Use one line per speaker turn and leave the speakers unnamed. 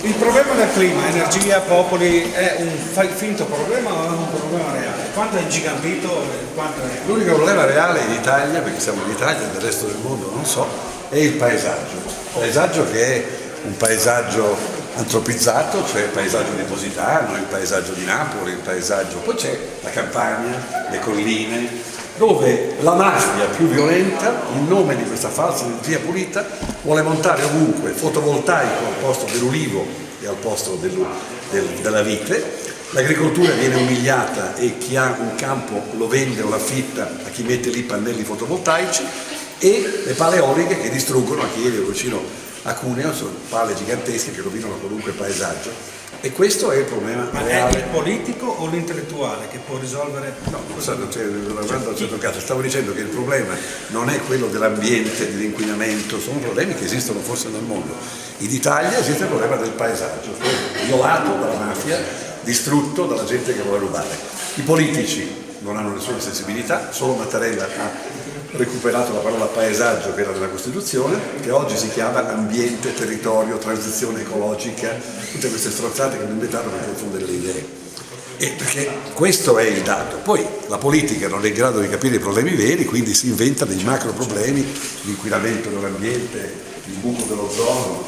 Il problema del clima, energia, popoli, è un finto problema o è un problema reale? Quanto è ingigantito e quanto è reale?
L'unico problema reale in Italia, perché siamo in Italia e del resto del mondo non so, è il paesaggio. Il paesaggio che è un paesaggio antropizzato, cioè il paesaggio di Positano, il paesaggio di Napoli, il paesaggio... Poi c'è la campagna, le colline, dove la mafia più violenta, in nome di questa falsa energia pulita, vuole montare ovunque fotovoltaico al posto dell'ulivo e al posto della vite. L'agricoltura viene umiliata e chi ha un campo lo vende o l'affitta a chi mette lì pannelli fotovoltaici, e le pale eoliche che distruggono, a chi è vicino a Cuneo, sono pale gigantesche che rovinano qualunque paesaggio. E questo è il problema reale.
È il politico o l'intellettuale che può risolvere?
No, stavo dicendo che il problema non è quello dell'ambiente, dell'inquinamento, sono problemi che esistono forse nel mondo. In Italia esiste il problema del paesaggio, violato dalla mafia, distrutto dalla gente che vuole rubare. I politici non hanno nessuna sensibilità, solo Mattarella ha recuperato la parola paesaggio che era nella Costituzione, che oggi si chiama ambiente, territorio, transizione ecologica, tutte queste strozzate che hanno inventato per confondere le idee. E perché questo è il dato. Poi la politica non è in grado di capire i problemi veri, quindi si inventa dei macro problemi, l'inquinamento dell'ambiente, il buco dell'ozono.